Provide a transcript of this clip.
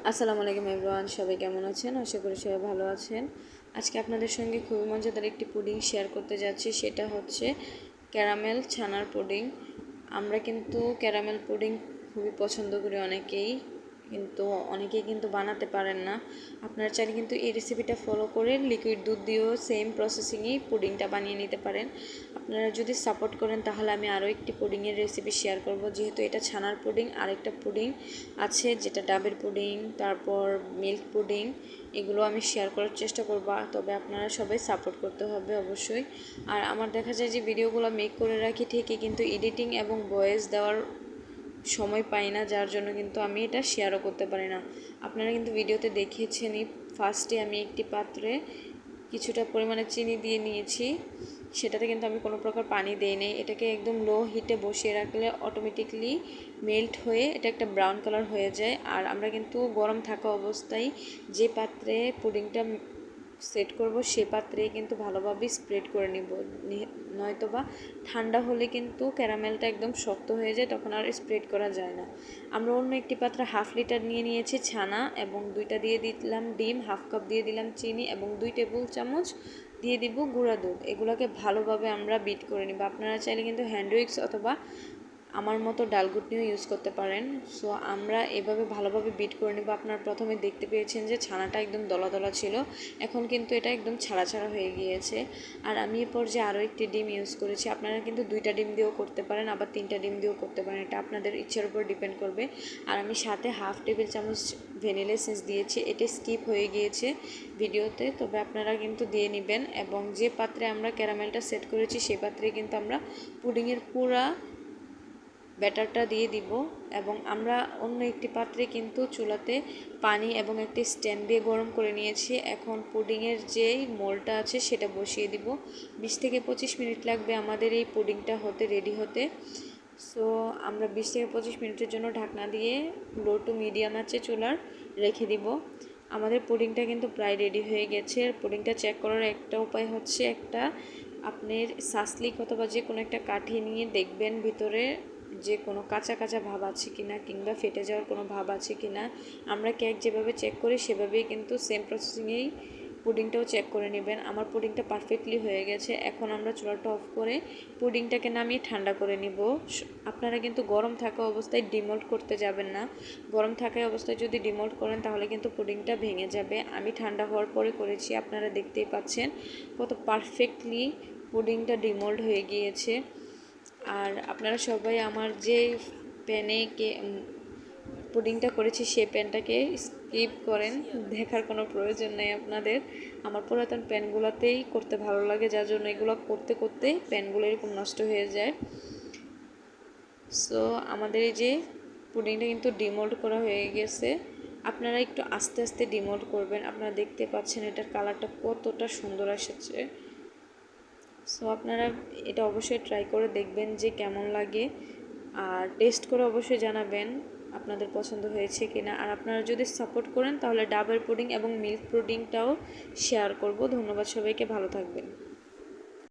আসসালামু আলাইকুম এভরিওয়ান, সবাই কেমন আছেন? আশা করি সবাই ভালো আছেন। আজকে আপনাদের সঙ্গে খুবই মজাদার একটি পুডিং শেয়ার করতে যাচ্ছি, সেটা হচ্ছে ক্যারামেল ছানার পুডিং। আমরা কিন্তু ক্যারামেল পুডিং খুবই পছন্দ করি অনেকেই কিন্তু বানাতে পারেন না। আপনারা চাইলে কিন্তু এই রেসিপিটা ফলো করে লিকুইড দুধ দিয়েও সেম প্রসেসিংয়েই পুডিংটা বানিয়ে নিতে পারেন। আপনারা যদি সাপোর্ট করেন তাহলে আমি আরও একটি পুডিংয়ের রেসিপি শেয়ার করব। যেহেতু এটা ছানার পুডিং, আরেকটা পুডিং আছে যেটা ডাবের পুডিং, তারপর মিল্ক পুডিং, এগুলো আমি শেয়ার করার চেষ্টা করব। তবে আপনারা সবাই সাপোর্ট করতে হবে অবশ্যই। আর আমার দেখা যায় যে ভিডিওগুলো মেক করে রাখি ঠিকই, কিন্তু এডিটিং এবং ভয়েস দেওয়ার সময় পাই না, যার জন্য কিন্তু আমি এটা শেয়ারও করতে পারি না। আপনারা কিন্তু ভিডিওতে দেখিয়েছেনই, ফার্স্টে আমি একটি পাত্রে কিছুটা পরিমাণে চিনি দিয়ে নিয়েছি। সেটাতে কিন্তু আমি কোনো প্রকার পানি দেই নাই। এটাকে একদম লো হিটে বসিয়ে রাখলে অটোমেটিকলি মেল্ট হয়ে এটা একটা ব্রাউন কালার হয়ে যায়। আর আমরা কিন্তু গরম থাকা অবস্থায় যে পাত্রে পুডিংটা সেট করব সে পাত্রেই কিন্তু ভালোভাবে স্প্রেড করে নিব, নয়তোবা ঠান্ডা হলে কিন্তু ক্যারামেলটা একদম শক্ত হয়ে যায়, তখন আর স্প্রেড করা যায় না। আমরা অন্য একটি পাত্রে 1/2 লিটার নিয়ে নিয়েছি ছানা, এবং 2টা দিয়ে দিলাম ডিম, 1/2 কাপ দিয়ে দিলাম চিনি, এবং 2 টেবিল চামচ দিয়ে দিব গুঁড়া দুধ। এগুলোকে ভালোভাবে আমরা বিট করে নিব। আপনারা চাইলে কিন্তু হ্যান্ড উইক্স অথবা আমার মতো ডালঘুটনিও ইউজ করতে পারেন। সো আমরা এভাবে ভালোভাবে বিট করে নেব। আপনারা প্রথমে দেখতে পেয়েছেন যে ছানাটা একদম দলা দলা ছিল, এখন কিন্তু এটা একদম ছাড়া ছাড়া হয়ে গিয়েছে। আর আমি এ পর্যায়ে আরও একটি ডিম ইউজ করেছি। আপনারা কিন্তু 2টা ডিম দিয়েও করতে পারেন, আবার 3টা ডিম দিয়েও করতে পারেন, এটা আপনাদের ইচ্ছার উপর ডিপেন্ড করবে। আর আমি সাথে 1/2 টেবিল চামচ ভ্যানিলা এসেন্স দিয়েছি, এটা স্কিপ হয়ে গিয়েছে ভিডিওতে, তবে আপনারা কিন্তু দিয়ে নেবেন। এবং যে পাত্রে আমরা ক্যারামেলটা সেট করেছি সেই পাত্রে কিন্তু আমরা পুডিংয়ের পুরা ব্যাটারটা দিয়ে দিব। এবং আমরা অন্য একটি পাত্রে কিন্তু চুলাতে পানি এবং একটি স্ট্যান্ড দিয়ে গরম করে নিয়েছি। এখন পুডিংয়ের যেই মোলটা আছে সেটা বসিয়ে দিব। 20 থেকে 25 মিনিট লাগবে আমাদের এই পুডিংটা রেডি হতে। সো আমরা 20 থেকে 25 মিনিটের জন্য ঢাকনা দিয়ে লো টু মিডিয়াম আঁচে চুলার রেখে দিব। আমাদের পুডিংটা কিন্তু প্রায় রেডি হয়ে গেছে। পুডিংটা চেক করার একটা উপায় হচ্ছে, আপনার সাসলিক অথবা যে কোনো একটা কাঠি নিয়ে দেখবেন ভিতরে যে কোনো কাঁচা কাঁচা ভাব আছে কিনা, কিংবা ফেটে যাওয়ার কোনো ভাব আছে কিনা। আমরা কেক যেভাবে চেক করি সেভাবেই কিন্তু সেম প্রসেসিংয়েই পুডিংটাও চেক করে নেবেন। আমার পুডিংটা পারফেক্টলি হয়ে গেছে। এখন আমরা চুলাটা অফ করে পুডিংটাকে নামিয়ে ঠান্ডা করে নিব। আপনারা কিন্তু গরম থাকা অবস্থায় ডিমোল্ড করতে যাবেন না। গরম থাকা অবস্থায় যদি ডিমোল্ড করেন তাহলে কিন্তু পুডিংটা ভেঙে যাবে। আমি ঠান্ডা হওয়ার পরে করেছি, আপনারা দেখতেই পাচ্ছেন কত পারফেক্টলি পুডিংটা ডিমোল্ড হয়ে গিয়েছে। আর আপনারা সবাই আমার যে প্যানে পুডিংটা করেছি সেই প্যানটাকে স্কিপ করেন, দেখার কোনো প্রয়োজন নেই আপনাদের। আমার পুরাতন প্যানগুলোতেই করতে ভালো লাগে, যার জন্য এগুলো করতে করতে প্যানগুলো এরকম নষ্ট হয়ে যায়। সো আমাদের এই যে পুডিংটা কিন্তু ডিমোল্ড করা হয়ে গেছে। আপনারা একটু আস্তে আস্তে ডিমোল্ড করবেন। আপনারা দেখতে পাচ্ছেন এটার কালারটা কতটা সুন্দর এসেছে। সো আপনারা এটা অবশ্যই ট্রাই করে দেখবেন যে কেমন লাগে, আর টেস্ট করে অবশ্যই জানাবেন আপনাদের পছন্দ হয়েছে কিনা। আর আপনারা যদি সাপোর্ট করেন তাহলে ডাবের পুডিং এবং মিল্ক পুডিংটাও শেয়ার করব। ধন্যবাদ সবাইকে, ভালো থাকবেন।